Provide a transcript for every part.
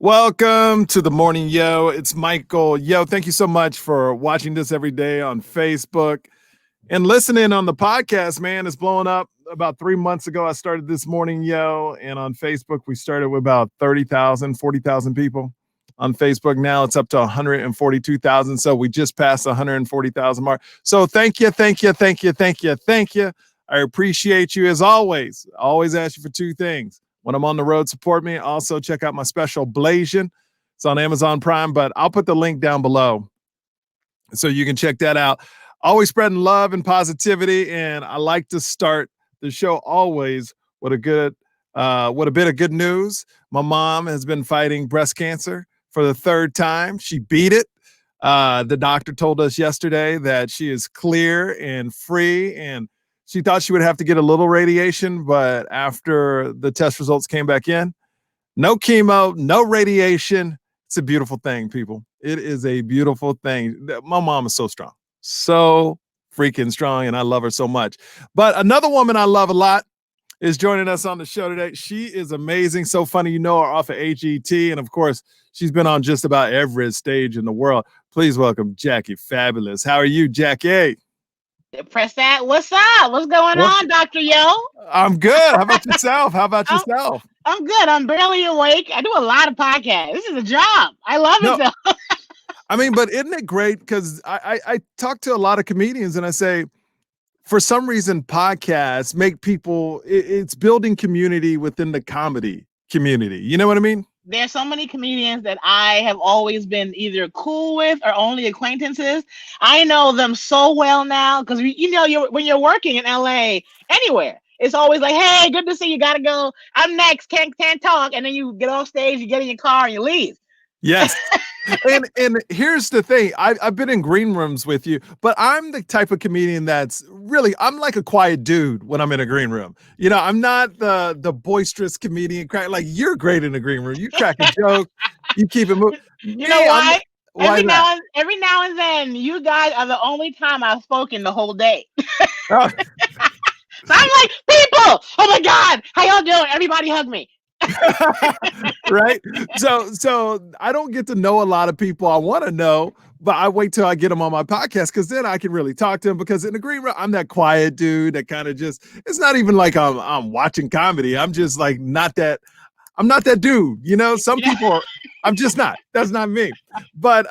Welcome to the morning, yo. It's Michael. Yo, thank you so much for watching this every day on Facebook and listening on the podcast, man. It's blowing up. About 3 months ago, I started this morning, yo. And on Facebook, we started with about 30,000, 40,000 people. On Facebook now, it's up to 142,000. So we just passed the 140,000 mark. So thank you, thank you, thank you, thank you, thank you. I appreciate you as always. I always ask you for two things. When I'm on the road, support me. Also, check out my special Blasian. It's on Amazon Prime, but I'll put the link down below so you can check that out. Always spreading love and positivity, and I like to start the show always with a bit of good news. My mom has been fighting breast cancer for the third time. She beat it. The doctor told us yesterday that she is clear and free, and she thought she would have to get a little radiation, but after the test results came back in, no chemo, no radiation. It's a beautiful thing, people. It is a beautiful thing. My mom is so strong, so freaking strong, and I love her so much. But another woman I love a lot is joining us on the show today. She is amazing, so funny. You know her off of AGT, and of course, she's been on just about every stage in the world. Please welcome Jackie Fabulous. How are you, Jackie? Press that. What's up? What's going What? on, Dr. Yo? I'm good. How about yourself? How about I'm, yourself? I'm good. I'm barely awake. I do a lot of podcasts. This is a job. I love No, it though. I mean, but isn't it great? Because I talk to a lot of comedians and I say, for some reason, podcasts make people, it's building community within the comedy community. You know what I mean? There's so many comedians that I have always been either cool with or only acquaintances. I know them so well now because when you're working in LA, anywhere, it's always like, hey, good to see you. Gotta go. I'm next. Can't talk. And then you get off stage, you get in your car, and you leave. Yes. And here's the thing. I've been in green rooms with you, but I'm the type of comedian that's really, I'm like a quiet dude when I'm in a green room. You know, I'm not the boisterous comedian. Like, you're great in a green room. You crack a joke, you keep it moving. You know Me, I'm why? why that? Every now and then, you guys are the only time I've spoken the whole day. Oh. So I'm like, people, oh my God, how y'all doing? Everybody hug me. Right? So I don't get to know a lot of people I want to know, but I wait till I get them on my podcast because then I can really talk to them. Because in the green room, I'm that quiet dude that kind of just, it's not even like I'm watching comedy. I'm just like I'm not that dude. You know, some people are, I'm just not. That's not me. But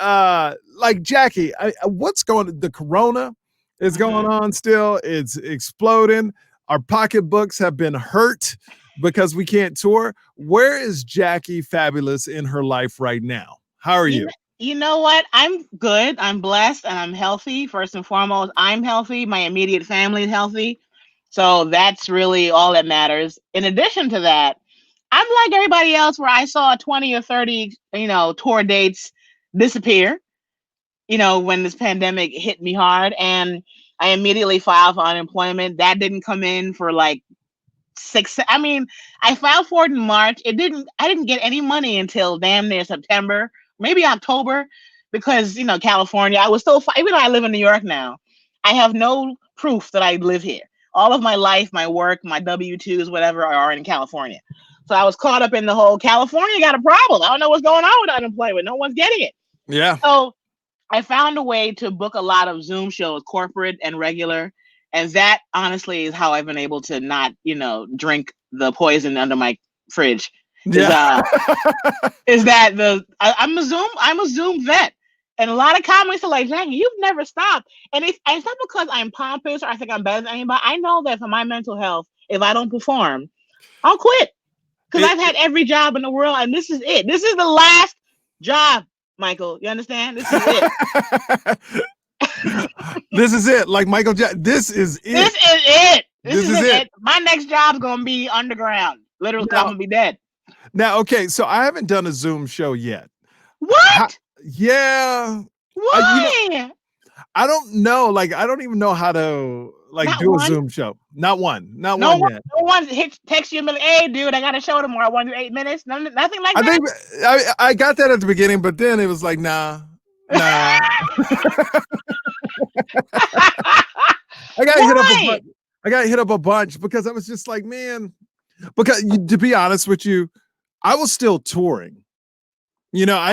like Jackie, what's the corona is going on still. It's exploding. Our pocketbooks have been hurt because we can't tour. Where is Jackie Fabulous in her life right now? How are you? You know what? I'm good. I'm blessed and I'm healthy. First and foremost, I'm healthy. My immediate family is healthy. So that's really all that matters. In addition to that, I'm like everybody else where I saw 20 or 30, tour dates disappear, when this pandemic hit me hard. And I immediately filed for unemployment. That didn't come in for like I filed for it in March. I didn't get any money until damn near September, maybe October, because, California, I was still, even though I live in New York now, I have no proof that I live here. All of my life, my work, my W-2s, whatever, are in California. So I was caught up in the whole California got a problem. I don't know what's going on with unemployment. No one's getting it. Yeah. So I found a way to book a lot of Zoom shows, corporate and regular. And that honestly is how I've been able to not, drink the poison under my fridge. Yeah. Is that I'm a Zoom vet. And a lot of comments are like, Jackie, you've never stopped. And it's not because I'm pompous or I think I'm better than anybody. I know that for my mental health, if I don't perform, I'll quit. Because I've had every job in the world, and this is it. This is the last job, Michael. You understand? This is it. This is it. Like Michael Jackson. This is it. This is it. This is it. My next job's gonna be underground. Literally, I'm gonna be dead. Now, okay, so I haven't done a Zoom show yet. What? Yeah. Why? I don't know. Like, I don't even know how to do a Zoom show. Not one. Not one yet. No one text you, hey, dude, I got a show tomorrow. I want to do 8 minutes. Nothing like that. I think I got that at the beginning, but then it was like, nah. I got hit up a bunch because I was just like, man, because to be honest with you, I was still touring. You know,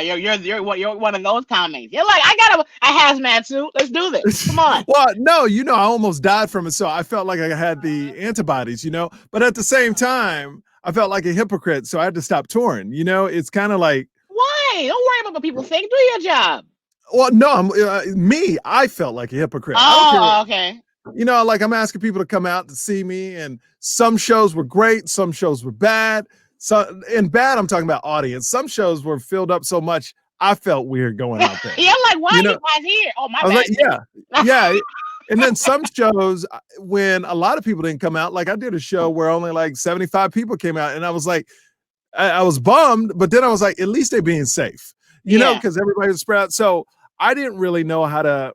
You're one of those comics. You're like, I got a hazmat suit. Let's do this. Come on. well, no, you know, I almost died from it, so I felt like I had the antibodies, you know. But at the same time, I felt like a hypocrite, so I had to stop touring. You know, it's kind of like, Why? Don't worry about what people think. Do your job. well, no, me. I felt like a hypocrite. I don't care. Oh, okay. You know, like I'm asking people to come out to see me, and some shows were great, some shows were bad. So, and bad, I'm talking about audience. Some shows were filled up so much, I felt weird going out there. Yeah, like, why You are know, you guys here? Oh, my I was bad. like, yeah. And then some shows, when a lot of people didn't come out, like I did a show where only like 75 people came out, and I was like, I was bummed, but then I was like, at least they're being safe, you know, because everybody was spread out. So I didn't really know how to.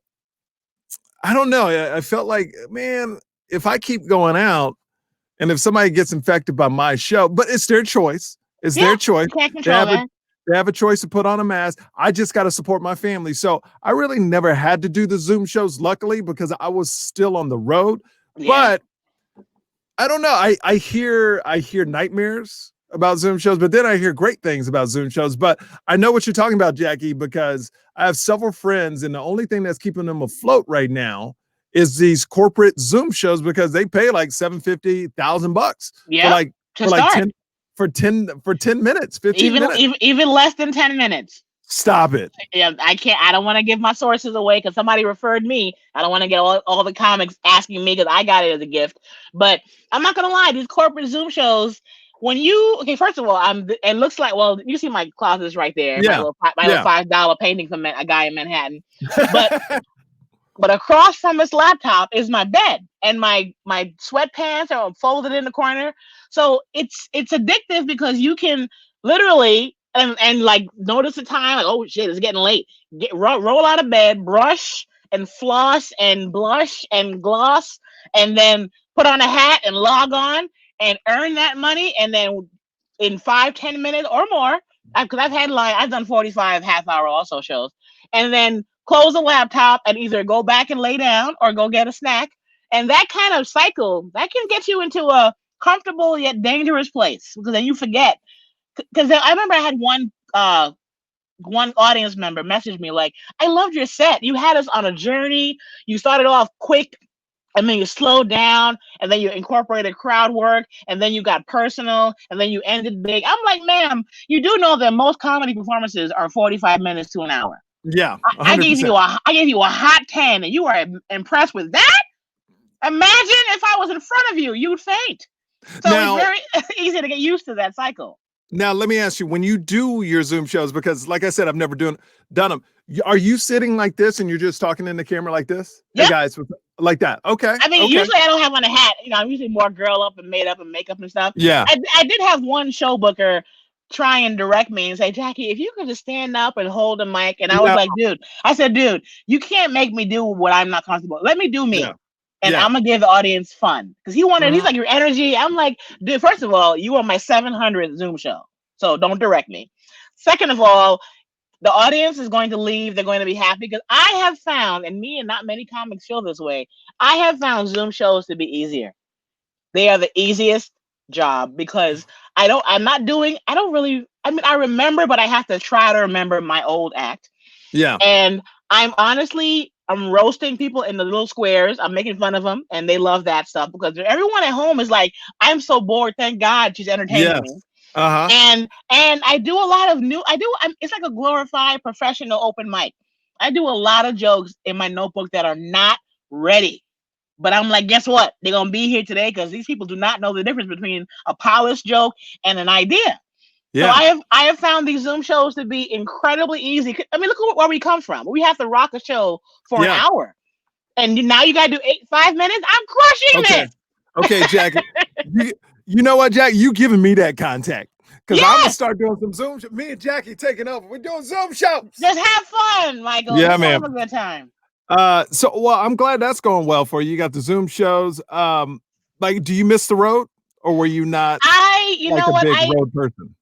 I don't know. I felt like, man, if I keep going out, and if somebody gets infected by my show, but it's their choice. It's their choice. You can't control that. They have a choice to put on a mask. I just got to support my family. So I really never had to do the Zoom shows, luckily, because I was still on the road. Yeah. But I don't know. I hear nightmares about Zoom shows, but then I hear great things about Zoom shows. But I know what you're talking about, Jackie, because I have several friends, and the only thing that's keeping them afloat right now is these corporate Zoom shows, because they pay like $750,000 for 10 minutes, 15 minutes. Even less than 10 minutes. Stop it. Yeah, I don't want to give my sources away because somebody referred me. I don't want to get all the comics asking me because I got it as a gift. But I'm not gonna lie, these corporate Zoom shows, first of all, it looks like, well, you see my closets right there. Yeah. My little $5 painting from a guy in Manhattan. But across from his laptop is my bed, and my sweatpants are folded in the corner. So it's addictive because you can literally and like notice the time, like, oh shit, it's getting late. Roll out of bed, brush and floss and blush and gloss, and then put on a hat and log on and earn that money. And then in 5-10 minutes or more, because I've done 45 half-hour also shows, and then close the laptop and either go back and lay down or go get a snack. And that kind of cycle, that can get you into a comfortable yet dangerous place, because then you forget. Because I remember I had one audience member message me like, I loved your set. You had us on a journey. You started off quick, and then you slowed down, and then you incorporated crowd work, and then you got personal, and then you ended big. I'm like, ma'am, you do know that most comedy performances are 45 minutes to an hour. Yeah, I gave you a hot 10, and you were impressed with that? Imagine if I was in front of you, you'd faint. So it's very easy to get used to that cycle. Now, let me ask you, when you do your Zoom shows, because like I said, I've never done them. Are you sitting like this and you're just talking in the camera like this? Yep. Hey guys, like that. Okay. I mean, usually I don't have on a hat. You know, I'm usually more girl up and made up and makeup and stuff. Yeah. I did have one show booker try and direct me and say, Jackie, if you could just stand up and hold the mic. And I was like, dude, you can't make me do what I'm not comfortable. Let me do me. Yeah. And I'm going to give the audience fun. Because he's like, your energy. I'm like, dude, first of all, you are my 700th Zoom show. So don't direct me. Second of all, the audience is going to leave. They're going to be happy, because I have found, and me and not many comics feel this way, I have found Zoom shows to be easier. They are the easiest job, because I remember, but I have to try to remember my old act. Yeah. And I'm roasting people in the little squares. I'm making fun of them, and they love that stuff, because everyone at home is like, I'm so bored. Thank God she's entertaining me. Uh-huh. And I do a lot of it's like a glorified professional open mic. I do a lot of jokes in my notebook that are not ready. But I'm like, guess what? They're going to be here today, because these people do not know the difference between a polished joke and an idea. Yeah. So I have found these Zoom shows to be incredibly easy. I mean, look at where we come from. We have to rock a show for an hour. And now you got to do 5 minutes? I'm crushing this. Okay, Jack. You know what, Jack? You giving me that contact, because I'm gonna start doing some Zoom. Me and Jackie taking over. We're doing Zoom shows. Just have fun, Michael. Yeah, man. Have a good time. So I'm glad that's going well for you. You got the Zoom shows. Like, do you miss the road, or were you not? Big road person.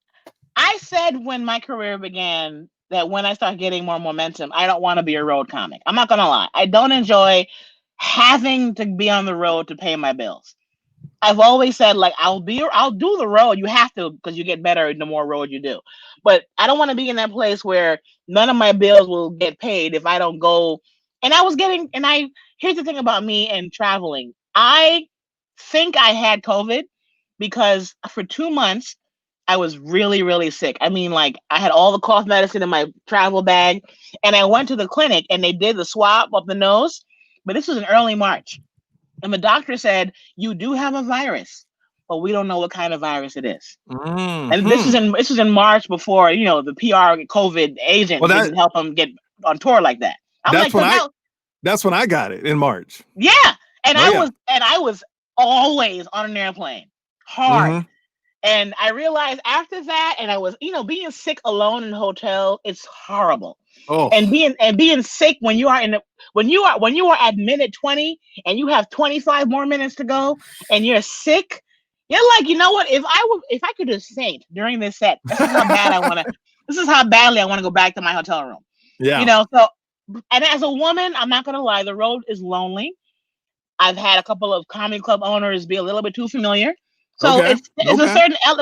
I said when my career began that when I start getting more momentum, I don't want to be a road comic. I'm not gonna lie. I don't enjoy having to be on the road to pay my bills. I've always said like I'll do the road. You have to because you get better the more road you do. But I don't want to be in that place where none of my bills will get paid if I don't go. And I was getting and I here's the thing about me and traveling. I think I had COVID because for 2 months I was really, really sick. I mean, like I had all the cough medicine in my travel bag, and I went to the clinic and they did the swab of the nose. But this was in early March. And the doctor said, you do have a virus, but we don't know what kind of virus it is. And Hmm. this is in March before, the PR COVID Well, agent didn't help him get on tour like that. I'm that's like, when because I now, that's when I got it in March. yeah. And Oh yeah. I was always on an airplane. Hard. Hmm. And I realized after that, and I was, being sick alone in a hotel, it's horrible. And Oh. being sick when you are when you are at minute 20 and you have 25 more minutes to go and you're sick, you're like, you know what? If I could just faint during this set, this is how badly I want to go back to my hotel room. Yeah. So and as a woman, I'm not gonna lie, the road is lonely. I've had a couple of comedy club owners be a little bit too familiar. So Okay. Okay. it's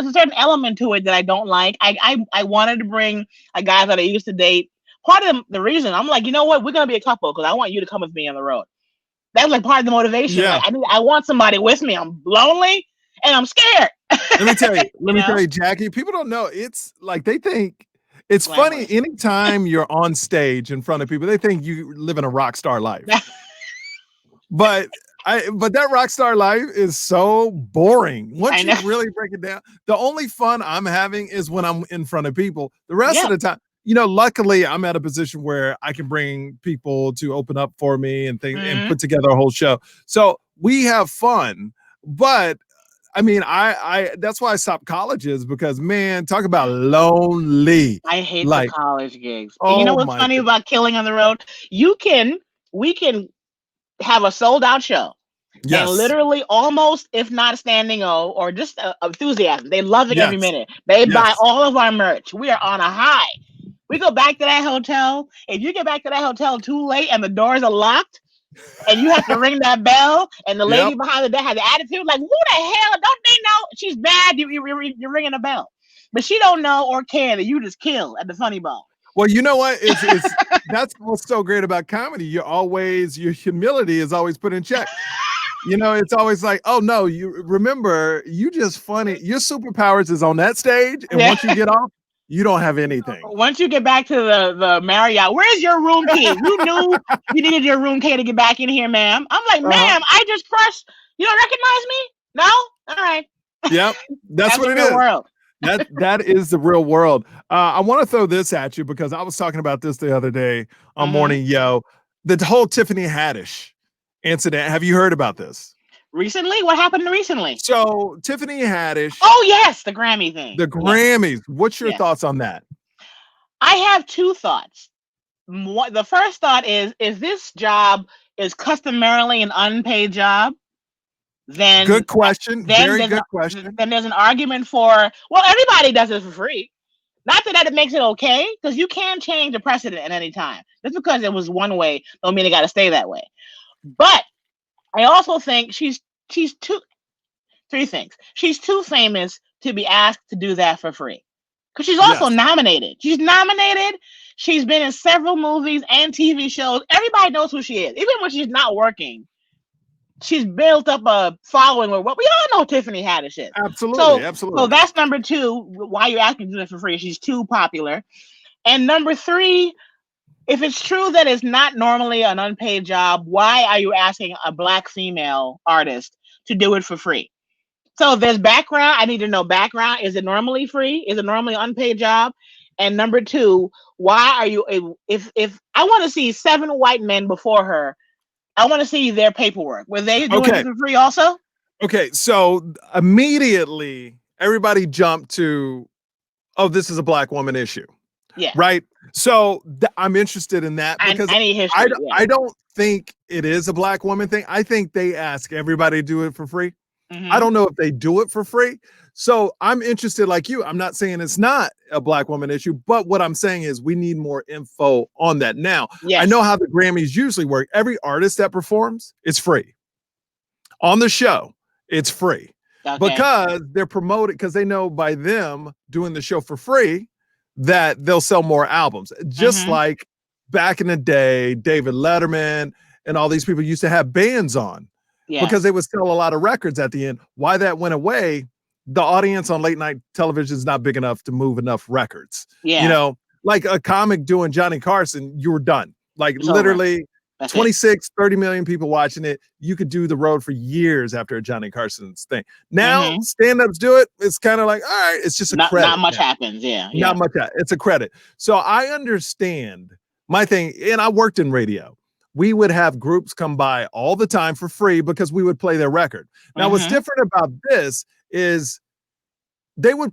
a certain element to it that I don't like. I wanted to bring a guy that I used to date. Part of the reason I'm like, you know what, we're gonna be a couple because I want you to come with me on the road. That was like part of the motivation. Yeah. Like I want somebody with me. I'm lonely and I'm scared. Let you me tell know, you, Jackie, people don't know. It's like they think it's funny glamorous. anytime you're on stage in front of people, they think you live in a rock star life. But but that rock star life is so boring. I Once know. you really break it down, the only fun I'm having is when I'm in front of people. The rest of Yep. the time, luckily I'm at a position where I can bring people to open up for me and things and Hmm. put together a whole show. So we have fun, but I mean, I that's why I stopped colleges because man, talk about lonely. I hate the Like, college gigs. And you know oh what's my funny god. about killing on the road? We can have a sold out show and Yes. literally almost, if not standing or just enthusiasm. They love it every Yes. minute. They buy Yes. all of our merch. We are on a high. We go back to that hotel. If you get back to that hotel too late and the doors are locked and you have to ring that bell and the lady Yep. behind the desk has an attitude like, who the hell? Don't they know she's bad? You're ringing a bell. But she don't know or care that you just killed at the funny bone. Well, you know what? It's that's what's so great about comedy. Your humility is always put in check. It's always like, oh no, you remember you just funny. Your superpowers is on that stage, and Yeah. once you get off, you don't have anything. Once you get back to the Marriott, where's your room key? You knew you needed your room key to get back in here, ma'am. I'm like, Uh-huh. ma'am, I just pressed. You don't recognize me? No? All right. Yep. That's That's what the it real is. world. That is the real world. I want to throw this at you because I was talking about this the other day on Hmm. Morning Yo. The whole Tiffany Haddish incident. Have you heard about this? Recently? What happened recently? So Tiffany Haddish, Oh, yes, the Grammy thing. the Yes, Grammys. What's your yes. thoughts on that? I have two thoughts. The first thought is if this job is customarily an unpaid job, then Good question. then Very there's good an, question. then there's an argument for, well, everybody does it for free. Not that it makes it okay, because you can change the precedent at any time. Just because it was one way, don't mean it got to stay that way. But I also think she's too three things. She's too famous to be asked to do that for free. Because she's also Yes, nominated. She's nominated. She's been in several movies and TV shows. Everybody knows who she is. Even when she's not working, she's built up a following with what we all know Tiffany Haddish is. absolutely, So absolutely. that's number two. Why you're asking to do this for free? She's too popular. And number three, if it's true that it's not normally an unpaid job, why are you asking a black female artist to do it for free? So there's background. I need to know background. Is it normally free? Is it normally an unpaid job? And number two, why are you? If I want to see seven white men before her, I want to see their paperwork. Were they doing Okay, this for free also? okay. So immediately everybody jumped to, oh, this is a black woman issue, Yeah, right? So I'm interested in that because I need I history. Yeah. I don't think it is a black woman thing. I think they ask everybody to do it for free. I Hmm. don't know if they do it for free. So I'm interested, like you. I'm not saying it's not a black woman issue, but what I'm saying is we need more info on that. Now, I know Yes. how the Grammys usually work. Every artist that performs is free on the show. it's free Okay. because they're promoted because they know by them doing the show for free that they'll sell more albums. Just Mm-hmm. like back in the day, David Letterman and all these people used to have bands on because Yes. they would sell a lot of records at the end. Why that went away, the audience on late night television is not big enough to move enough records. You Yeah. know, like a comic doing Johnny Carson, you were done. Like It's over. literally That's it. 26, 30 million people watching it. You could do the road for years after a Johnny Carson's thing. Now, Mm-hmm. stand-ups do it. It's kind of like, all right, it's just a Not credit much now. happens. Yeah. Not Yeah. much. It's a credit. So I understand my thing, and I worked in radio. We would have groups come by all the time for free because we would play their record. Now, what's Mm-hmm. different about this is they would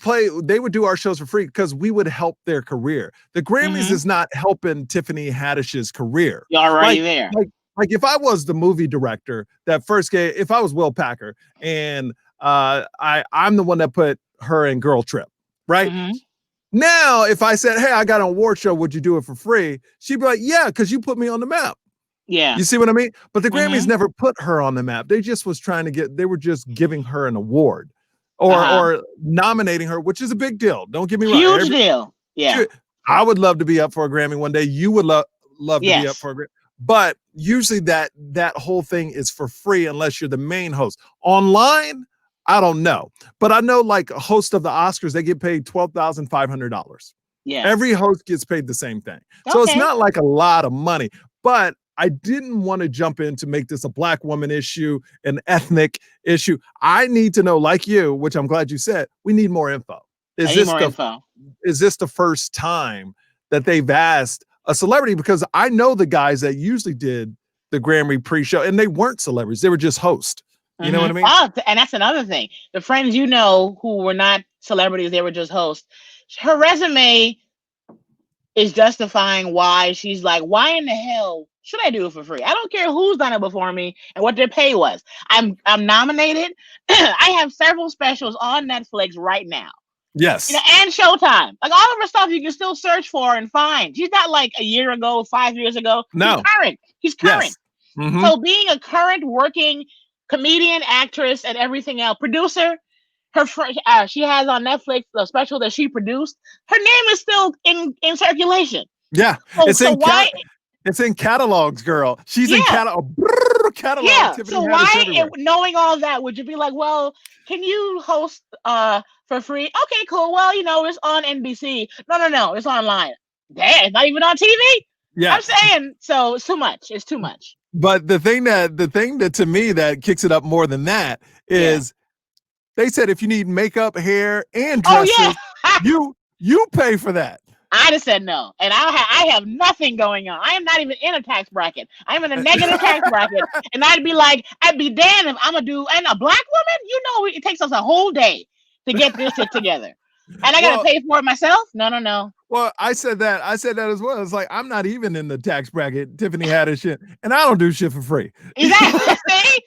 do our shows for free because we would help their career. The Grammys Mm-hmm. is not helping Tiffany Haddish's career. You're already Like, there. like if I was the movie director that first gave, if I was Will Packer and I'm the one that put her in Girl Trip, right? Mm-hmm. Now, if I said, "Hey, I got an award show, would you do it for free?" She'd be like, "Yeah, because you put me on the map." Yeah. You see what I mean? But the Grammys Mm-hmm. never put her on the map. They just was trying to get. They were just giving her an award, Uh-huh. or nominating her, which is a big deal. Don't get me wrong. Huge deal. Yeah. I would love to be up for a Grammy one day. You would love to be up Yes. for a Grammy. But usually that whole thing is for free unless you're the main host. Online, I don't know. But I know like a host of the Oscars, they get paid $12,500. Yeah. Every host gets paid the same thing. So it's Okay. not like a lot of money. But I didn't want to jump in to make this a black woman issue, an ethnic issue. I need to know, like you, which I'm glad you said, we need more info. I need more info. Is this the first time that they've asked a celebrity? Because I know the guys that usually did the Grammy pre-show and they weren't celebrities. They were just hosts. You know what I mean? Oh, and that's another thing. The friends you know who were not celebrities, they were just hosts. Her resume is justifying why she's like, why in the hell should I do it for free? I don't care who's done it before me and what their pay was. I'm nominated. I have several specials on Netflix right now. Yes. And Showtime. Like all of her stuff you can still search for and find. She's not like a year ago, 5 years ago. No. He's current. Yes. Mm-hmm. So being a current working comedian, actress, and everything else, producer, she has on Netflix the special that she produced. Her name is still in circulation. Yeah. It's in catalogs, girl. She's in catalog. Yeah. So why, knowing all that, would you be like, well, can you host for free? Okay, cool. Well, it's on NBC. No, it's online. Damn, it's not even on TV. Yeah, I'm saying so. It's too much. It's too much. But the thing that to me that kicks it up more than that is they said if you need makeup, hair, and dresses, you pay for that. I just said no, and I have nothing going on. I am not even in a tax bracket. I'm in a negative tax bracket, and I'd be damned if I'm gonna do. And a black woman, it takes us a whole day to get this shit together, and I gotta pay for it myself. No. Well, I said that as well. It's like I'm not even in the tax bracket. Tiffany Haddish shit, and I don't do shit for free. Exactly. See?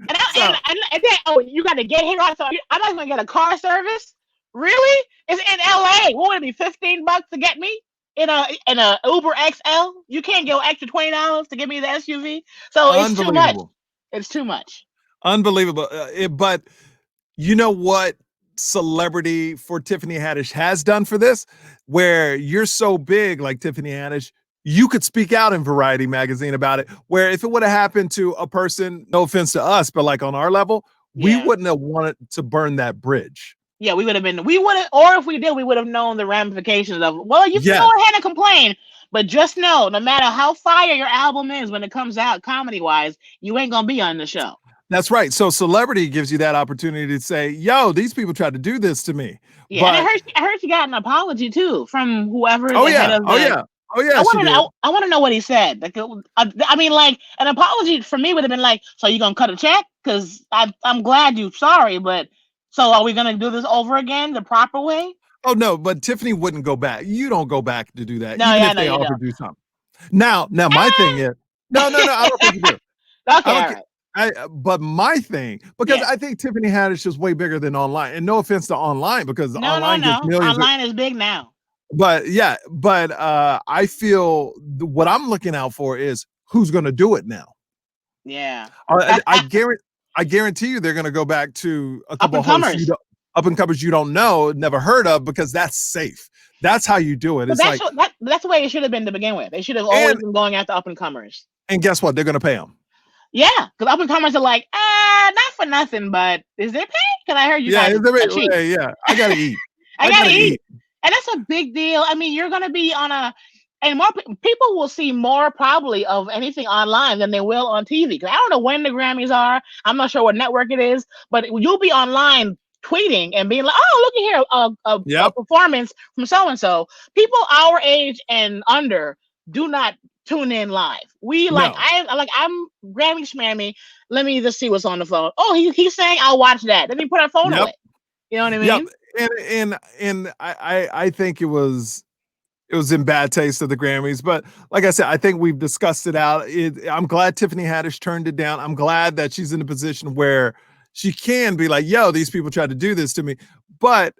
And then you got to get here. So I'm not gonna get a car service. Really? It's in LA. What would it be? $15 to get me in a Uber XL? You can't go extra $20 to get me the SUV. So it's too much. It's too much. Unbelievable. But you know what celebrity for Tiffany Haddish has done for this? Where you're so big like Tiffany Haddish, you could speak out in Variety magazine about it. Where if it would have happened to a person, no offense to us, but like on our level, we wouldn't have wanted to burn that bridge. Yeah, or if we did, we would have known the ramifications of, well, you can go ahead and complain, but just know, no matter how fire your album is when it comes out comedy-wise, you ain't going to be on the show. That's right. So celebrity gives you that opportunity to say, yo, these people tried to do this to me. Yeah, and I heard she got an apology, too, from whoever. Oh, yeah. I want to know what he said. Like, I mean, like, an apology for me would have been like, so you going to cut a check? Because I'm glad you're sorry, but... So are we going to do this over again the proper way? Oh, no, but Tiffany wouldn't go back. You don't go back to do that. No, even if they offer to do something. Now my thing is, no, I don't think you do. Okay, all right. But my thing, because I think Tiffany Haddish is way bigger than online. And no offense to online, because online gets millions. Online is big now. But I feel what I'm looking out for is who's going to do it now. Yeah. I I guarantee you they're going to go back to a Up couple and of hosts comers. up and comers you don't know, never heard of, because that's safe. That's how you do it. But It's like, that's the way it should have been to begin with. They should have always and been going after up and comers. and guess what? They're going to pay them. Yeah, because up and comers are like, not for nothing, but is there pay? Because I heard you Yeah, guys are cheap. yeah. I gotta eat. I gotta eat. And that's a big deal. I mean, you're gonna be on and more people will see more probably of anything online than they will on TV. Because I don't know when the Grammys are. I'm not sure what network it is, but you'll be online tweeting and being like, "Oh, look at here, a performance from so and so." People our age and under do not tune in live. No. I'm Grammy Schmammy. Let me just see what's on the phone. Oh, he's saying I'll watch that. Then he put our phone away. You know what I mean? Yep. And I think it was in bad taste of the Grammys, but like I said, I think we've discussed it out. I'm glad Tiffany Haddish turned it down. I'm glad that she's in a position where she can be like, yo, these people tried to do this to me. But,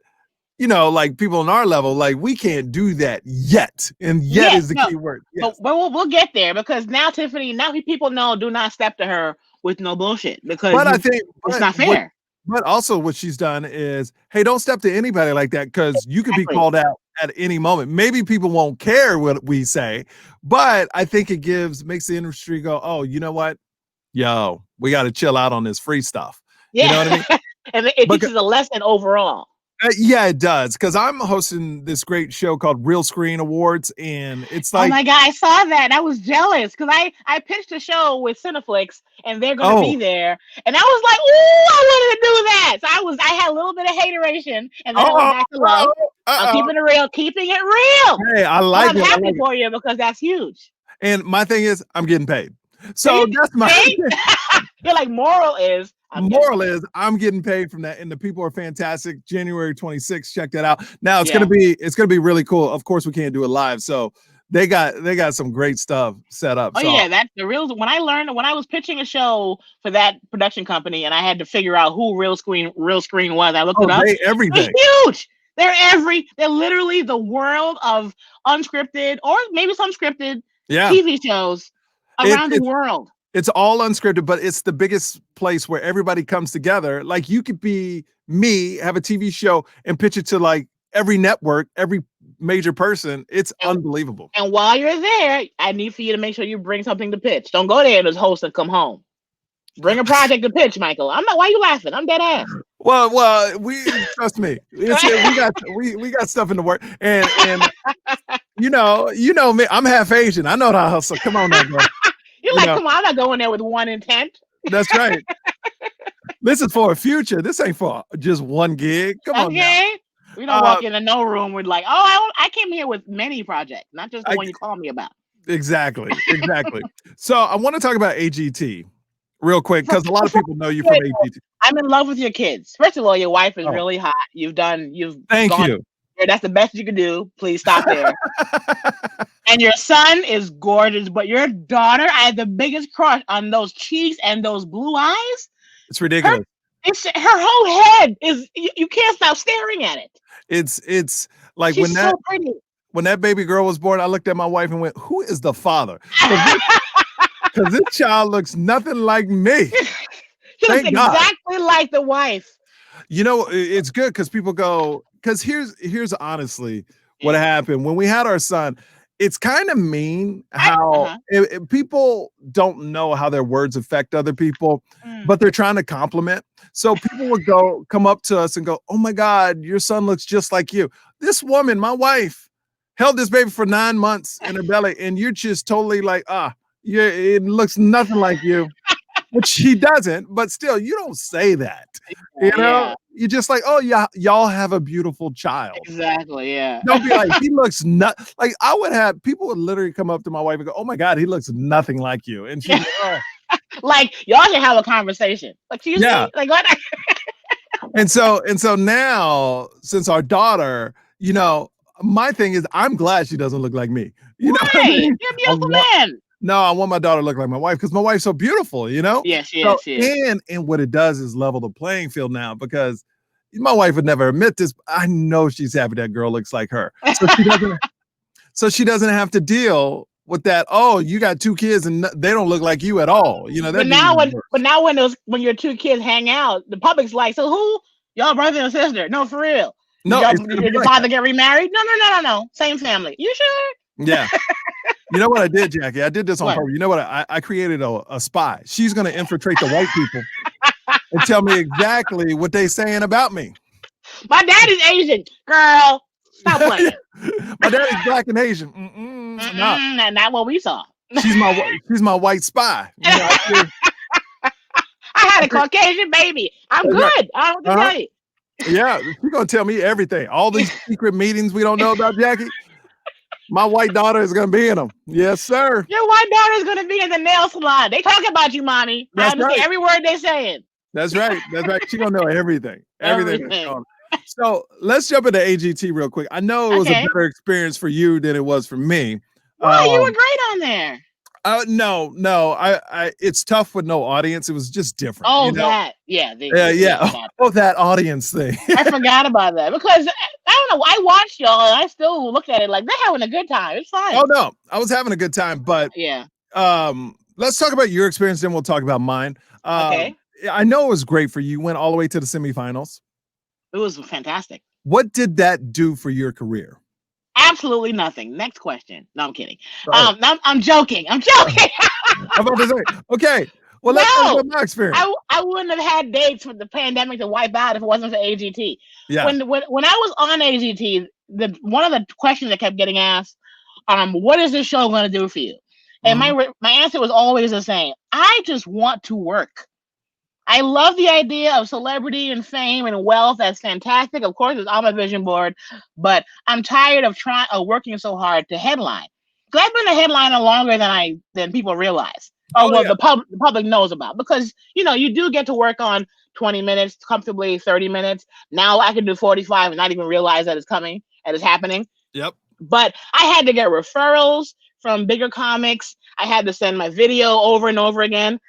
you know, like people on our level, like we can't do that yet. And yet is the key word. Yes. But we'll get there, because now people know, do not step to her with no bullshit, because I think it's not fair. But also what she's done is, hey, don't step to anybody like that, because you could be called out at any moment. Maybe people won't care what we say, but I think it makes the industry go, oh, you know what? Yo, we got to chill out on this free stuff. Yeah. You know what I mean? And it teaches a lesson overall. Yeah, it does. Because I'm hosting this great show called Real Screen Awards, and it's like, oh my god, I saw that. I was jealous because I pitched a show with Cineflix, and they're going to be there, and I was like, ooh, I wanted to do that. So I had a little bit of hateration, and then I went back to love. I'm keeping it real, keeping it real. Hey, I like it. I'm happy for you, because that's huge. And my thing is, I'm getting paid. So that's my. You're like, moral is I'm getting paid from that, and the people are fantastic. January 26th, check that out. Now it's gonna be really cool. Of course, we can't do it live, so they got some great stuff set up. Oh yeah, that's the real. When I was pitching a show for that production company, and I had to figure out who Real Screen was, I looked it up. Everything. They're huge. They're literally the world of unscripted or maybe some scripted TV shows around the world. It's all unscripted, but it's the biggest place where everybody comes together. Like you could be me, have a TV show, and pitch it to like every network, every major person. It's unbelievable. And while you're there, I need for you to make sure you bring something to pitch. Don't go there and just host and come home. Bring a project to pitch, Michael. I'm not. Why are you laughing? I'm dead ass. Well, we trust me. We got stuff in the work, and you know me. I'm half Asian. I know how to hustle. Come on, now, bro. You're like, come on, I'm not going there with one intent. That's right. This is for a future. This ain't for just one gig. Come on now. We don't walk in no room with like, oh, I came here with many projects, not just the one you called me about. Exactly. So I want to talk about AGT real quick, because a lot of people know you from AGT. I'm in love with your kids. First of all, your wife is really hot. Thank you. That's the best you can do. Please stop there. And your son is gorgeous, but your daughter, I had the biggest crush on those cheeks and those blue eyes. It's ridiculous. Her whole head is, you can't stop staring at it. It's like She's so pretty. When that baby girl was born, I looked at my wife and went, who is the father? Because this child looks nothing like me. She looks exactly like the wife. You know, it's good because people go, because here's honestly what happened. When we had our son, it's kind of mean how people don't know how their words affect other people, but they're trying to compliment. So people would come up to us and go, oh my God, your son looks just like you. This woman, my wife, held this baby for 9 months in her belly, and you're just totally like, it looks nothing like you. Which he doesn't, but still, you don't say that. You know, you're just like, oh yeah, y'all have a beautiful child. Exactly, yeah. Don't be like, he looks like people would literally come up to my wife and go, oh my God, he looks nothing like you. And she's like, oh. Like, y'all should have a conversation. Like, excuse me? Like, what? And so now, since our daughter, you know, my thing is, I'm glad she doesn't look like me. You know what I mean? You're a beautiful man. No, I want my daughter to look like my wife because my wife's so beautiful, you know? Yes, she is. And what it does is level the playing field now, because my wife would never admit this. But I know she's happy that girl looks like her. So she doesn't have to deal with that. Oh, you got 2 kids and they don't look like you at all. You know, But that'd be now even when worse. but now when your 2 kids hang out, the public's like, so who y'all brother and sister? No, for real. No, it's gonna Did be your like that. father get remarried? No, no, no, no, no. Same family. You sure? Yeah. You know what I did, Jackie? I did this on What? purpose. You know what? I created a spy. She's going to infiltrate the white people and tell me exactly what they saying about me. My dad is Asian. Girl, stop playing. My daddy's black and Asian. Nah, Not what we saw. she's my white spy. You know, I had I a think Caucasian baby. I'm that's right. good. I don't know what to Uh-huh. tell you. Yeah, she's gonna tell me everything. All these secret meetings we don't know about, Jackie. My white daughter is gonna be in them. Yes, sir. Your white daughter's gonna be in the nail salon. They talk about you, mommy. I That's understand right. every word they're saying. That's right. That's right. She's gonna know everything. Everything that's Everything. going on. So let's jump into AGT real quick. I know it was a Okay. better experience for you than it was for me. Why? You were Um, great on there. no, it's tough with no audience. It was just different, Oh, you know. that. Yeah. Yeah. That. Oh, that audience thing. I forgot about that because I don't know. I watched y'all and I still look at it like they're having a good time. It's Oh fun. no, I was having a good time, but Yeah. let's talk about your experience, then we'll talk about mine. Okay. I know it was great for you. You went all the way to the semifinals. It was fantastic. What did that do for your career? Absolutely nothing. Next question. No, I'm kidding. Oh, I'm joking. I'm joking. I'm about to say, okay. Well, let's talk No, about my experience. I wouldn't have had dates for the pandemic to wipe out if it wasn't for AGT. Yeah. When I was on AGT, one of the questions that kept getting asked, what is this show going to do for you? And Mhm. my answer was always the same. I just want to work. I love the idea of celebrity and fame and wealth. That's fantastic. Of course, it's on my vision board, but I'm tired of working so hard to headline. Because I've been a headliner longer than people realize, or Oh well, yeah. the public knows about. Because you do get to work on 20 minutes comfortably, 30 minutes. Now I can do 45 and not even realize that it's coming and it's happening. Yep. But I had to get referrals from bigger comics. I had to send my video over and over again.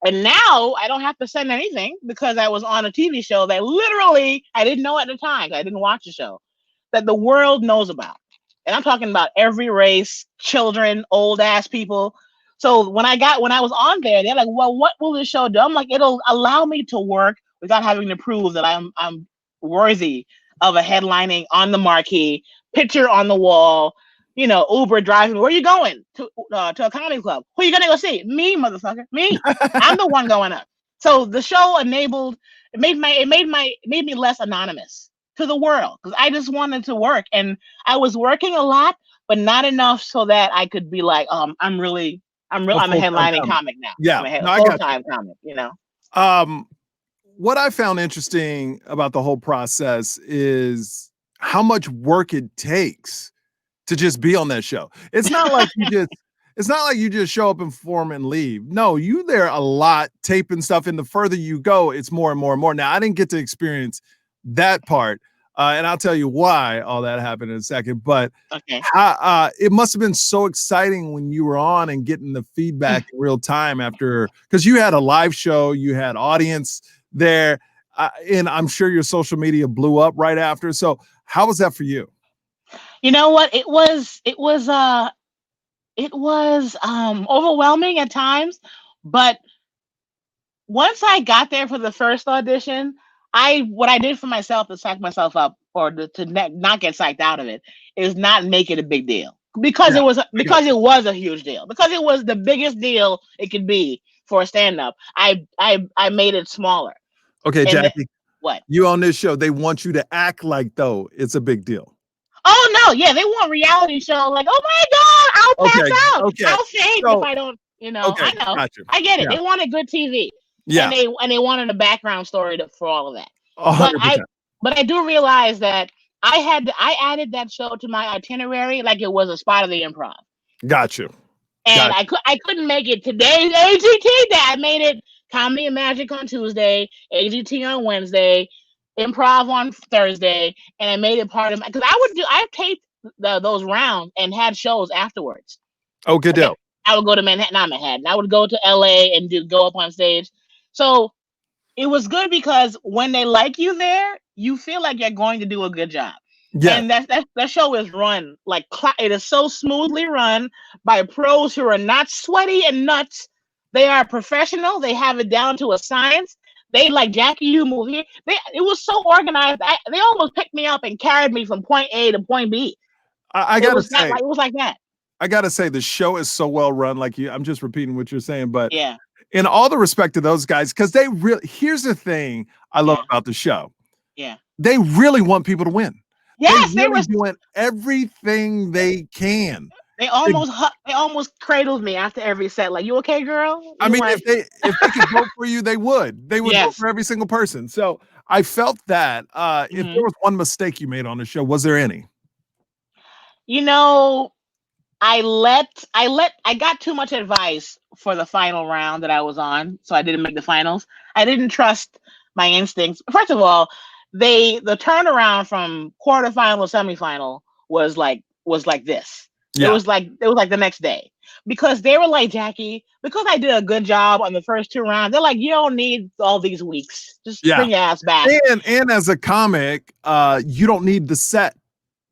And now I don't have to send anything because I was on a TV show that literally I didn't know at the time. I didn't watch the show that the world knows about. And I'm talking about every race, children, old ass people. So when I was on there, they're like, "Well, what will this show do?" I'm like, "It'll allow me to work without having to prove that I'm worthy of a headlining on the marquee, picture on the wall, Uber driving. Where are you going? To a comedy club. Who are you gonna go see? Me, motherfucker. Me. I'm the one going up." So the show it made me less anonymous to the world because I just wanted to work and I was working a lot, but not enough so that I could be like, A I'm a full-time headlining comic. comic now. Yeah. I'm No, a I full got you. time comic. Um, what I found interesting about the whole process is how much work it takes to just be on that show. It's not like you just show up and perform and leave. No, you there a lot taping stuff, and the further you go, it's more and more and more. Now, I didn't get to experience that part, and I'll tell you why all that happened in a second. But Okay. it must have been so exciting when you were on and getting the feedback in real time after, because you had a live show, you had audience there, and I'm sure your social media blew up right after. So, how was that for you? You know what? It was overwhelming at times, but once I got there for the first audition, what I did for myself to psych myself up or not get psyched out of it is not make it a big deal because Yeah, I got it was a huge deal because it was the biggest deal it could be for a stand up. I made it smaller. you. Okay, And Jackie, what? you on this show, they want you to act like though it's a big deal. Oh no, yeah, they want reality show like, oh my god, I'll Okay, pass out. okay. I'll faint if So, I don't, okay, I know. got you. I get it. Yeah, They wanted good TV. yeah, And they wanted a background story for all of that. But I 100%. but I do realize that I added that show to my itinerary like it was a spot of the improv. Got you. And Got I couldn't make it today's AGT day. I made it comedy and magic on Tuesday, AGT on Wednesday, improv on Thursday, and I made it part of my because I taped those rounds and had shows afterwards. you. Oh, good Like deal. I would go to Manhattan, not Manhattan. I would go to LA and go up on stage. So it was good because when they like you there, you feel like you're going to do a good job. Yes. And that show is run like it is so smoothly run by pros who are not sweaty and nuts. They are professional. They have it down to a science. They like Jackie, you move here. It was so organized. They almost picked me up and carried me from point A to point B. I It gotta was that say, like it was like that. the show is so well run. Like I'm just repeating what you're saying, but Yeah, in all the respect to those guys, because they really, here's the thing I love yeah, about the show. yeah. They really want people to win. They Yes, they really were. doing everything they can. to- They almost cradled me after every set. Like, you okay, girl? I You mean, like? if they could vote for you, they would. They would vote Yes. for every single person. So I felt that. If there Hmm. was one mistake you made on the show, was there any? You know, I got too much advice for the final round that I was on, so I didn't make the finals. I didn't trust my instincts. First of all, the turnaround from quarterfinal to semifinal was like this. Yeah. It was like the next day. Because they were like, Jackie, because I did a good job on the first two rounds, they're like, you don't need all these weeks. Just Yeah. bring your ass back. And as a comic, you don't need the set.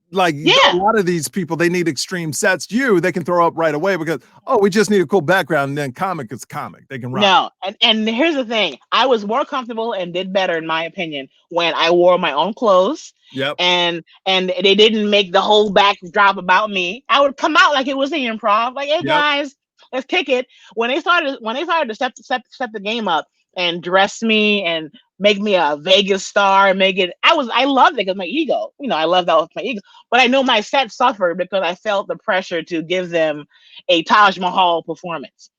Like a Yeah. lot of these people, they need extreme sets. They can throw up right away because we just need a cool background. And then comic is comic. They can rock. No, and here's the thing. I was more comfortable and did better, in my opinion, when I wore my own clothes Yep. and they didn't make the whole backdrop about me. I would come out like it was the improv, like, hey Yep. guys, let's kick it. When they started to step the game up and dress me and make me a Vegas star, I loved it because my ego, I love that with my ego. But I know my set suffered because I felt the pressure to give them a Taj Mahal performance.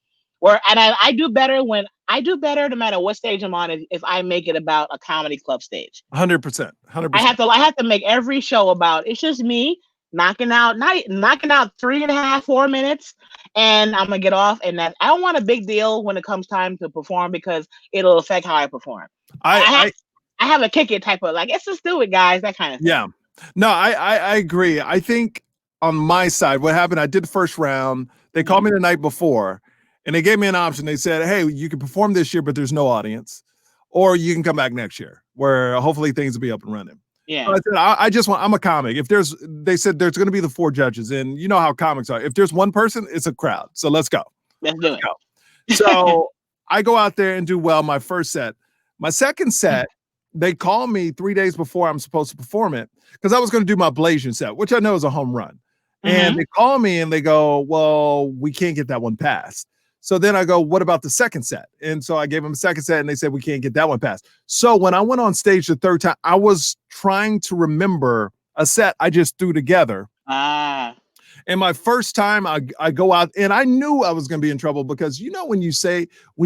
I do better no matter what stage I'm on if I make it about a comedy club stage. 100%. 100%. I have to make every show about it's just me knocking out 3.5, 4 minutes, and I'm gonna get off. And that I don't want a big deal when it comes time to perform because it'll affect how I perform. I I have a kick it type of like, let's just do it, guys, that kind of thing. Yeah. No, I agree. I think on my side, what happened, I did the first round. They called me the night before and they gave me an option. They said, hey, you can perform this year, but there's no audience, or you can come back next year where hopefully things will be up and running. Yeah. So I said, I'm a comic. They said there's going to be the 4 judges, and you know how comics are. If there's one person, it's a crowd. So let's go. Let's do it. Go. So I go out there and do well my first set. My second set, they call me 3 days before I'm supposed to perform it because I was going to do my Blasian set, which I know is a home run. And they call me and they go, well, we can't get that one passed. So then I go, what about the second set? And so I gave them a second set and they said, we can't get that one passed. So when I went on stage the third time, I was trying to remember a set I just threw together. And my first time I go out and I knew I was going to be in trouble because, when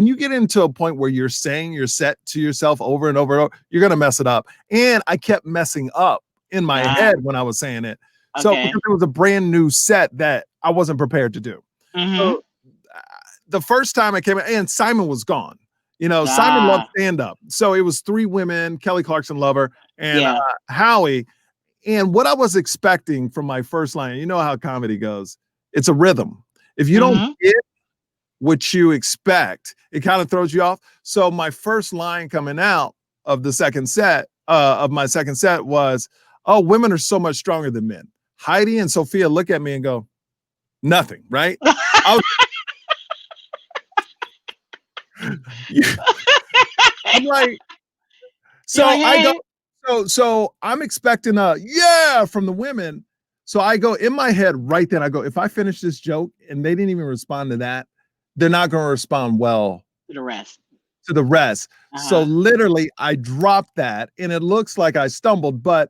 you get into a point where you're saying your set to yourself over and over and over, you're going to mess it up. And I kept messing up in my head when I was saying it. So because it was a brand new set that I wasn't prepared to do. So the first time I came in, and Simon was gone. Simon loved stand-up. So it was 3 women, Kelly Clarkson Lover, and Howie. And what I was expecting from my first line, you know how comedy goes. It's a rhythm. If you don't get what you expect, it kind of throws you off. So my first line coming out of the second set, of my second set was, oh, women are so much stronger than men. Heidi and Sophia look at me and go, nothing, right? I'm like, so I go, so I'm expecting a yeah from the women. So I go in my head right then. I go, if I finish this joke and they didn't even respond to that, they're not going to respond well to the rest. So literally, I dropped that, and it looks like I stumbled, but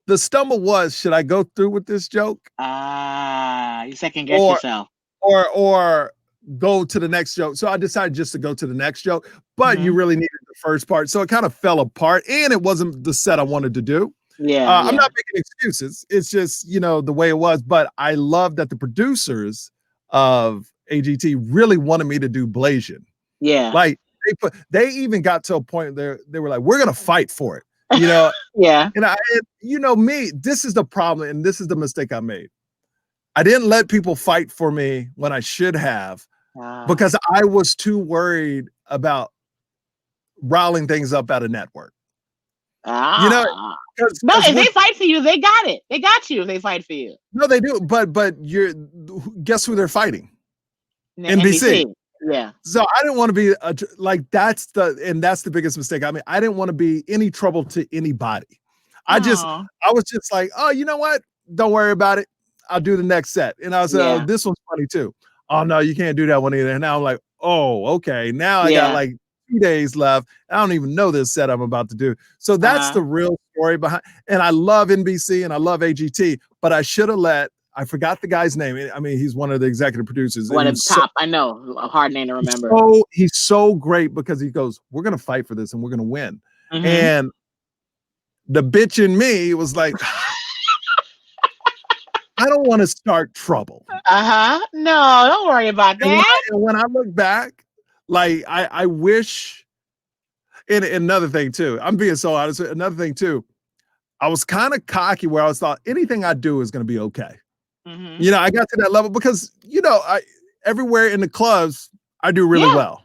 the stumble was, should I go through with this joke? You second guess yourself, or go to the next joke. So I decided just to go to the next joke, but you really needed the first part. So it kind of fell apart and it wasn't the set I wanted to do. I'm not making excuses. It's just, the way it was, but I love that the producers of AGT really wanted me to do Blasian. Yeah. Like they even got to a point there, they were like, we're going to fight for it, Yeah. And me, this is the problem. And this is the mistake I made. I didn't let people fight for me when I should have, because I was too worried about riling things up at a network. You know, Ah. No, because if they we're fight for you, they got it. They got you if they fight for you. no, they do, but you're guess who they're fighting? NBC. NBC. Yeah. So I didn't want to be like that's the biggest mistake. I mean, I didn't want to be any trouble to anybody. Oh. I was just like, oh, you know what? Don't worry about it. I'll do the next set. And I was oh, Yeah. this one's funny too. Oh no, you can't do that one either. And now I'm like, oh, okay. Now I got Yeah. like 2 days left. I don't even know this set I'm about to do. So that's Uh-huh. the real story behind. And I love NBC and I love AGT, but I should have let. I forgot the guy's name. I mean, he's one of the executive producers. And One of the top, I know, a hard name to remember. he's so great because he goes, we're gonna fight for this and we're gonna win. Mm-hmm. And the bitch in me was like, I don't want to start trouble. Uh-huh. No, don't worry about that. And when I look back, like I wish. And another thing too, I'm being so honest. Another thing too, I was kind of cocky where I was thought anything I do is going to be okay. Mm-hmm. You know, I got to that level because I everywhere in the clubs I do really well.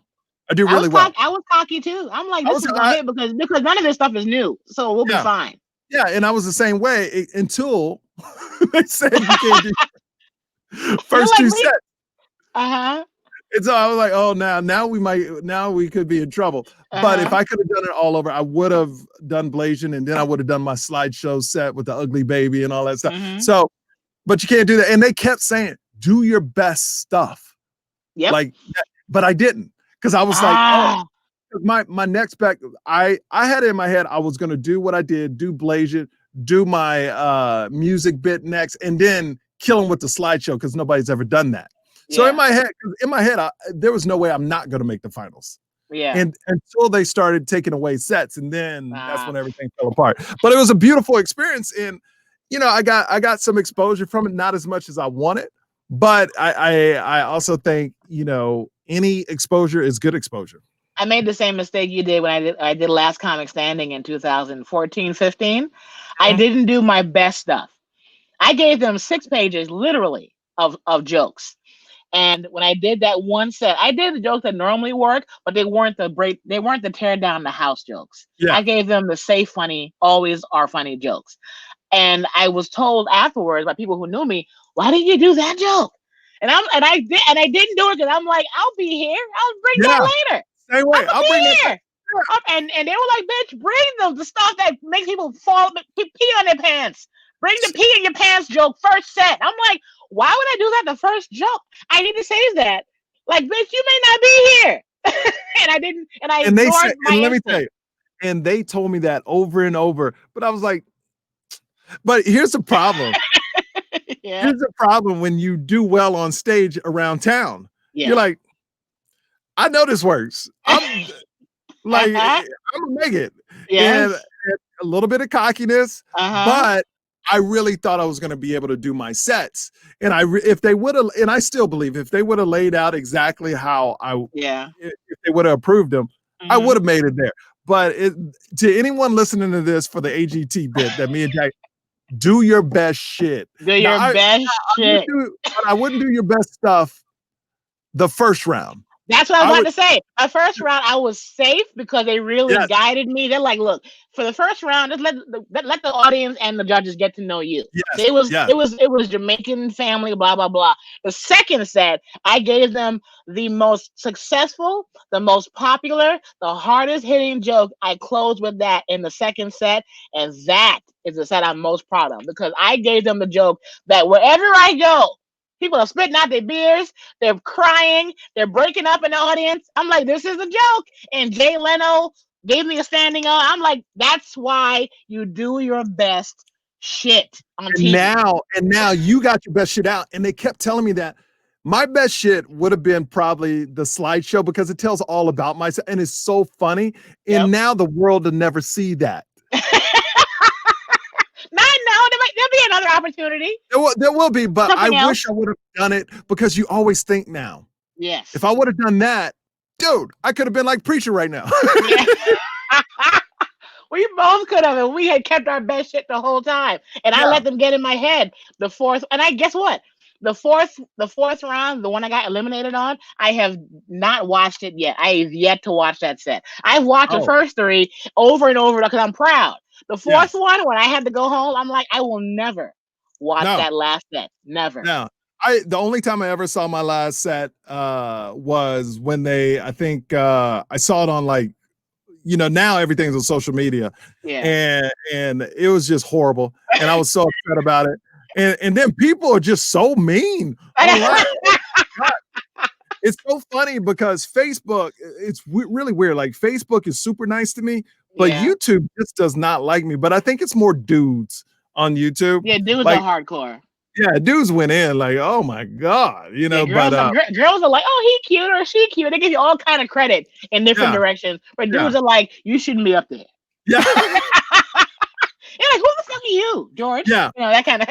I do really well. I was cocky too. I'm like, this is gonna hit because none of this stuff is new, so we'll be fine. Yeah, and I was the same way until they said you can't do first two sets. Uh-huh. And so I was like, oh, now we could be in trouble. But if I could have done it all over, I would have done Blasian, and then I would have done my slideshow set with the ugly baby and all that stuff. Mm-hmm. So, but you can't do that. And they kept saying, do your best stuff. Yep. Like, but I didn't because I was like, oh, my next back. I had it in my head I was going to do what I did, do Blasian, do my music bit next, and then kill him with the slideshow because nobody's ever done that. So in my head, there was no way I'm not going to make the finals. Yeah. And until they started taking away sets, and then that's when everything fell apart. But it was a beautiful experience, and I got some exposure from it, not as much as I wanted, but I also think any exposure is good exposure. I made the same mistake you did when I did Last Comic Standing in 2014, 15. I didn't do my best stuff. I gave them 6 pages, literally, of jokes. And when I did that one set, I did the jokes that normally work, but they weren't the tear down the house jokes. Yeah. I gave them the safe, funny, always are funny jokes. And I was told afterwards by people who knew me, why didn't you do that joke? And I didn't do it because I'm like, I'll be here. I'll bring that later. Same way. I'll bring it. And they were like, bitch, bring the stuff that makes people pee on their pants. Bring the pee in your pants joke first set. I'm like, why would I do that the first joke? I need to save that. Like, bitch, you may not be here. And I didn't. And I ignored my and let me tell you, and they told me that over and over. But I was like, but here's the problem. Here's the problem when you do well on stage around town. Yeah. You're like, I know this works. I'm like, I'm gonna make it. And a little bit of cockiness, but I really thought I was going to be able to do my sets. And if they would have, and I still believe if they would have laid out exactly how if they would have approved them, I would have made it there. But to anyone listening to this for the AGT bit that me and Jack, do your best shit. Do your best shit. I wouldn't do your best stuff the first round. That's what I was about to say. My first round, I was safe because they really guided me. They're like, look, for the first round, just let the audience and the judges get to know you. Yes. It was Jamaican family, blah, blah, blah. The second set, I gave them the most successful, the most popular, the hardest hitting joke. I closed with that in the second set. And that is the set I'm most proud of because I gave them the joke that wherever I go, people are spitting out their beers. They're crying. They're breaking up in the audience. I'm like, this is a joke. And Jay Leno gave me a standing on. I'm like, that's why you do your best shit on TV. And now you got your best shit out. And they kept telling me that my best shit would have been probably the slideshow because it tells all about myself and it's so funny. And now the world will never see that. There'll be another opportunity. There will be, but I wish I would have done it because you always think now. Yes. If I would have done that, dude, I could have been like Preacher right now. We both could have, and we had kept our best shit the whole time. And I let them get in my head. The fourth, and I guess what? The fourth round, the one I got eliminated on, I have not watched it yet. I have yet to watch that set. I've watched the first 3 over and over because I'm proud. The fourth Yes. one, when I had to go home, I'm like, I will never watch No. that last set. Never. No. The only time I ever saw my last set was when I think I saw it on like, now everything's on social media, Yeah. and it was just horrible, and I was so upset about it. And then people are just so mean online. God, it's so funny because Facebook, it's really weird. Like Facebook is super nice to me, but Yeah. YouTube just does not like me. But I think it's more dudes on YouTube. Yeah, dudes are Like, hardcore. yeah, dudes went in like, oh my God, Yeah, but girls are like, oh, he cute or she cute. They give you all kind of credit in different yeah, directions. But yeah, dudes are like, you shouldn't be up there. yeah, You're like, who the fuck are you, George? yeah. That kind of.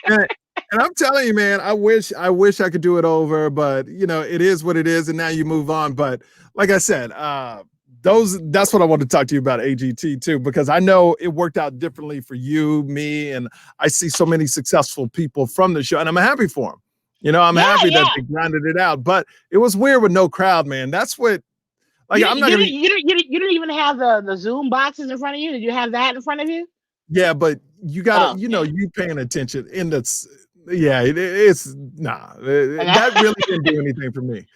And, and I'm telling you, man, I wish I could do it over, but it is what it is, and now you move on. But like I said, that's what I want to talk to you about AGT too, because I know it worked out differently for you, me, and I see so many successful people from the show, and I'm happy for them. I'm Yeah, happy that yeah. they grinded it out, but it was weird with no crowd, man. That's what, like, You, I'm not you, gonna. didn't, you, didn't, you didn't even have the Zoom boxes in front of you. Did you have that in front of you? Yeah, but you gotta, Oh, yeah. you paying attention in yeah, it's nah, that really didn't do anything for me.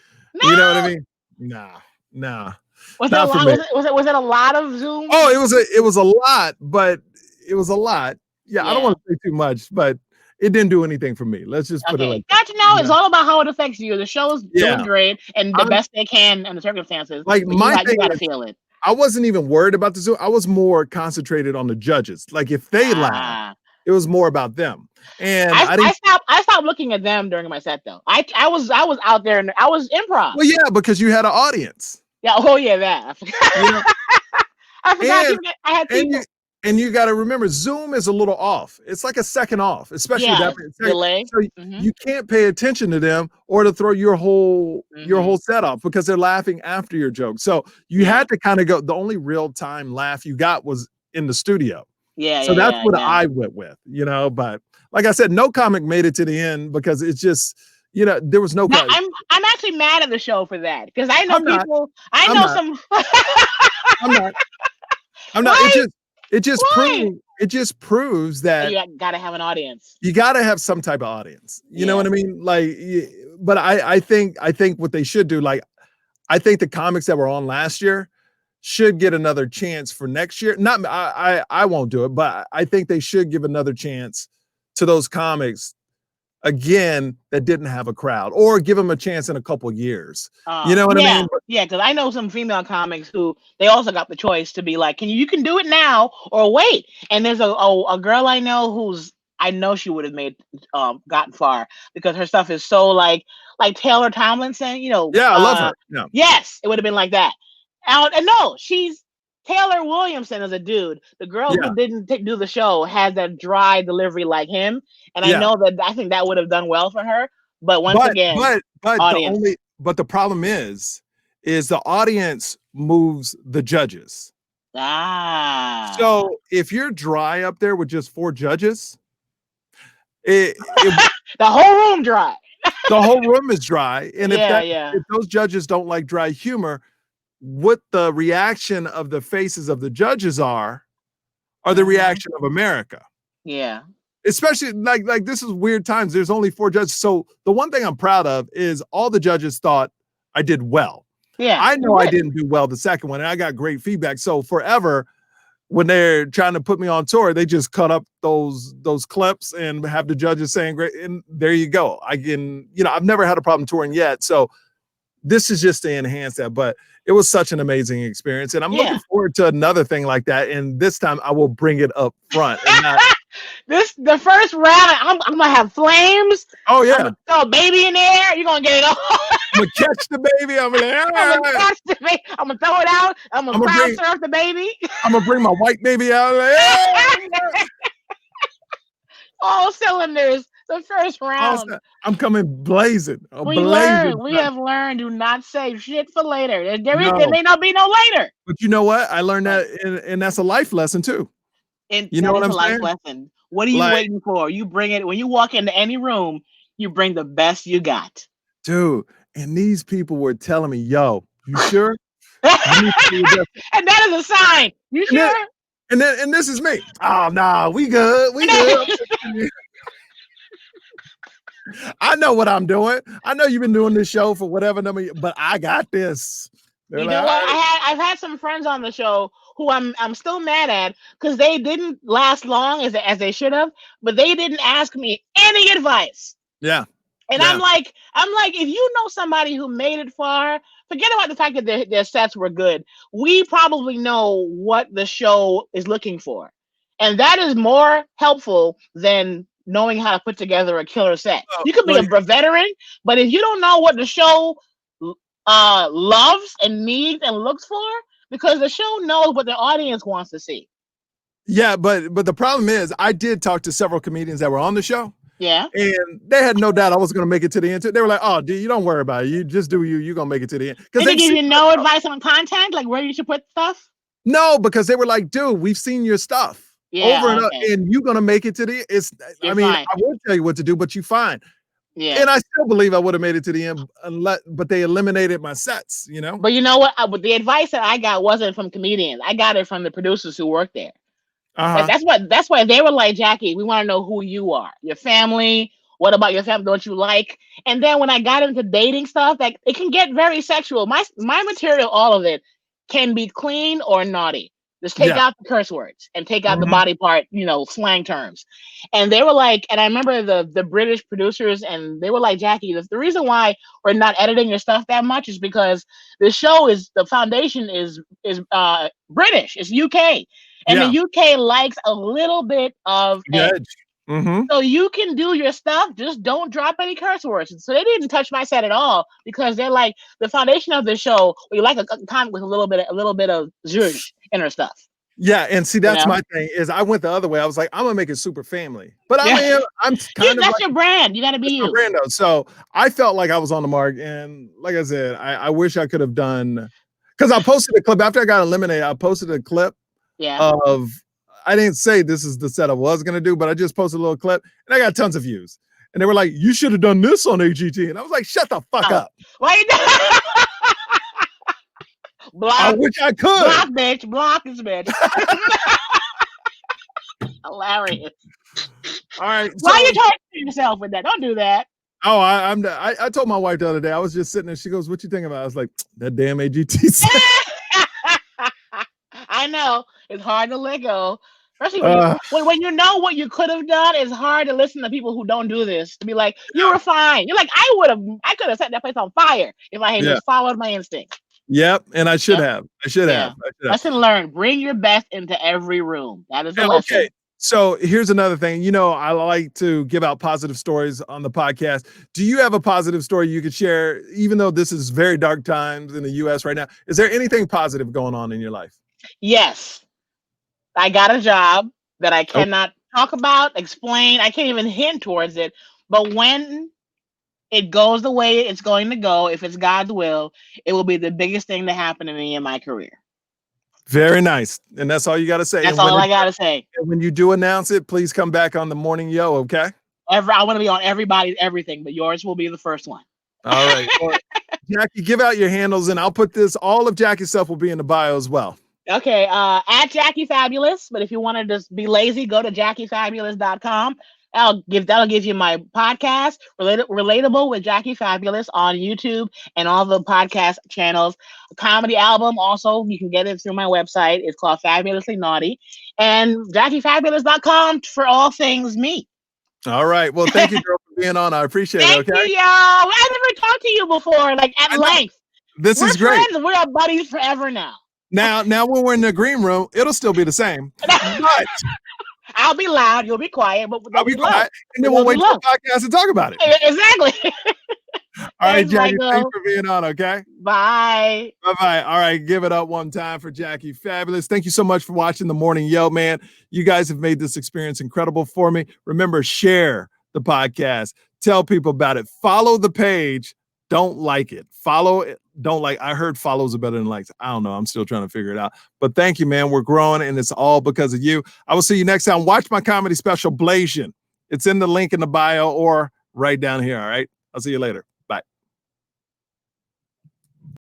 You know what I No. mean? Nah, nah, Was it a not for lot? me. Was it a lot of Zoom? Oh, it was a lot, but it was a lot. Yeah, I don't Yeah. want to say too much, but it didn't do anything for me. Let's just put it Okay. like that. Got to know. It's all about how it affects you. The show's doing Yeah, great and the I'm best they can in the circumstances, like but you my you thing got to is feel it. I wasn't even worried about the Zoom. I was more concentrated on the judges. Like if they laughed, Ah. it was more about them. And I, I I didn't. stopped I stopped looking at them during my set though. I was out there and I was improv. Well, yeah, because you had an audience. Yeah. Oh yeah, that. I You know, forgot. I forgot. and I had and people. you got to remember Zoom is a little off. It's like a second off, especially Yeah. that second. Delay. So Hmm. you can't pay attention to them or to throw your whole Hmm. set off because they're laughing after your joke. So you Yeah. had to kind of go. The only real time laugh you got was in the studio. Yeah. So Yeah. that's Yeah. what Yeah. I went with, But like I said, no comic made it to the end because it's just, there was no That, crowd. I'm actually mad at the show for that because I know I'm not. people. I I'm know not. some. I'm not. I'm not. Why? Why? It just proves Oh, that you gotta have an audience. you got to have some type of audience. You know Yeah. what I mean? Like, but I think what they should do, like, I think the comics that were on last year should get another chance for next year. Not, I won't do it, but I think they should give another chance to those comics again that didn't have a crowd, or give them a chance in a couple years. You know what I Yeah, mean? yeah, because I know some female comics who they also got the choice to be like, you can do it now or wait. And there's a girl I know who's I know she would have made gotten far because her stuff is so like Taylor Tomlinson, Yeah, I love her. Yeah, yes, it would have been like that. And no, she's Taylor Williamson is a dude. The girl yeah, who didn't do the show has that dry delivery like him, and yeah. I think that would have done well for her. But once But again, audience. the problem is the audience moves the judges. Ah. So if you're dry up there with just 4 judges, it The whole room dry. the whole room is dry. And Yeah, yeah. if those judges don't like dry humor, what the reaction of the faces of the judges are the reaction of America. Yeah. Especially like this is weird times. There's only 4 judges. So the one thing I'm proud of is all the judges thought I did well. Yeah. I know I didn't do well the second one, and I got great feedback. So forever, when they're trying to put me on tour, they just cut up those clips and have the judges saying great. And there you go. I can, I've never had a problem touring yet. So this is just to enhance that. But it was such an amazing experience. And I'm looking forward to another thing like that. And this time I will bring it up front. And not, the first round, I'm gonna have flames. oh yeah. I'm gonna throw a baby in there. You're gonna get it all. I'm gonna catch the baby. I'm gonna catch the baby. I'm gonna throw it out. I'm gonna crowd surf the baby. I'm gonna bring my white baby out. All cylinders. The first round. I'm coming blazing. We have learned do not save shit for later. There may not be no later. But you know what? I learned that, and that's a life lesson too. And you know what I'm saying? Life lesson. What are you waiting for? You bring it when you walk into any room. You bring the best you got, dude. And these people were telling me, "Yo, you sure?" And that is a sign. You sure? And this is me. Oh no, we good. We good. I know what I'm doing. I know you've been doing this show for whatever number, but I got this. They're You like, know all what? right. I've had some friends on the show who I'm still mad at because they didn't last long as they should have, but they didn't ask me any advice. Yeah. And Yeah. I'm like, if you know somebody who made it far, forget about the fact that their sets were good. We probably know what the show is looking for, and that is more helpful than knowing how to put together a killer set. Well, You could be well, a veteran, but if you don't know what the show loves and needs and looks for, because the show knows what the audience wants to see. yeah, but the problem is I did talk to several comedians that were on the show. Yeah. And they had no doubt I was going to make it to the end. They were like, "Oh, dude, you don't worry about it. You just do you. You're going to make it to the end." Because Did they they've give seen you my no stuff. advice on content, like where you should put stuff? No, because they were like, "Dude, we've seen your stuff over Yeah. and over, Okay. and you're going to make it to the." It's. I You're mean, fine. I would tell you what to do, but you fine. Yeah. And I still believe I would have made it to the end, but they eliminated my sets. You know. But you know what? But the advice that I got wasn't from comedians. I got it from the producers who work there. Uh huh. That's why they were like, Jackie, we want to know who you are, your family. What about your family? Don't you like? And then when I got into dating stuff, like it can get very sexual. My material, all of it, can be clean or naughty. Just take Yeah. out the curse words and take out the Mhm. body part, slang terms. And they were like, and I remember the British producers, and they were like, Jackie, the reason why we're not editing your stuff that much is because the foundation is British, it's UK, and the Yeah. UK likes a little bit of edge. Edge. Mm-hmm. So you can do your stuff, just don't drop any curse words. So they didn't touch my set at all because they're like the foundation of the show. We like a comic with a little bit of zhuzh in her stuff. Yeah, and see, You that's know? my thing. Is I went the other way. I was like, I'm gonna make it super family, but Yeah. I'm kind of That's like your brand. You got to be a you. rando. So I felt like I was on the mark, and like I said, I wish I could have done because I posted a clip after I got eliminated. I posted a clip Yeah. of I didn't say this is the set I was gonna do, but I just posted a little clip, and I got tons of views. And they were like, "You should have done this on AGT," and I was like, "Shut the fuck up." Why you block? I wish I could. Block, bitch. Block this bitch. Hilarious. All right. Why are you torturing yourself with that? Don't do that. Oh, I told my wife the other day. I was just sitting there. She goes, "What you thinking about?" I was like, "That damn AGT set." I know it's hard to let go, especially when you know what you could have done. It's hard to listen to people who don't do this. To be like, you were fine. You're like, I could have set that place on fire if I had just followed my instinct. Yep, and I should have. I should have. Lesson learned: bring your best into every room. That is the lesson. Okay. So here's another thing. I like to give out positive stories on the podcast. Do you have a positive story you could share, even though this is very dark times in the US right now? Is there anything positive going on in your life? Yes. I got a job that I cannot talk about, explain. I can't even hint towards it. But when it goes the way it's going to go, if it's God's will, it will be the biggest thing to happen to me in my career. Very nice. And that's all you got to say. That's all I got to say. And when you do announce it, please come back on the Morning Yo, okay? I want to be on everybody's everything, but yours will be the first one. All right. Well, Jackie, give out your handles, and I'll put all of Jackie's stuff will be in the bio as well. Okay. At Jackie Fabulous. But if you want to just be lazy, go to JackieFabulous.com. That'll give you my podcast, Relatable with Jackie Fabulous, on YouTube and all the podcast channels. A comedy album also, you can get it through my website. It's called Fabulously Naughty. And JackieFabulous.com for all things me. All right. Well, thank you, girl, for being on. I appreciate it. Okay. Thank you, y'all. I never talked to you before, like at length. This is great. Friends. We're buddies forever now. Now when we're in the green room, it'll still be the same. But I'll be loud, you'll be quiet, but I'll be quiet, and then we'll wait till the podcast and talk about it. Exactly. All right, Jackie, thanks for being on, okay? Bye. Bye-bye. All right, give it up one time for Jackie Fabulous. Thank you so much for watching the Morning Yo, man. You guys have made this experience incredible for me. Remember, share the podcast. Tell people about it. Follow the page. Don't like it. Follow it. Don't like. I heard follows are better than likes. I don't know. I'm still trying to figure it out. But thank you, man. We're growing, and it's all because of you. I will see you next time. Watch my comedy special, Blasian. It's in the link in the bio or right down here, all right? I'll see you later.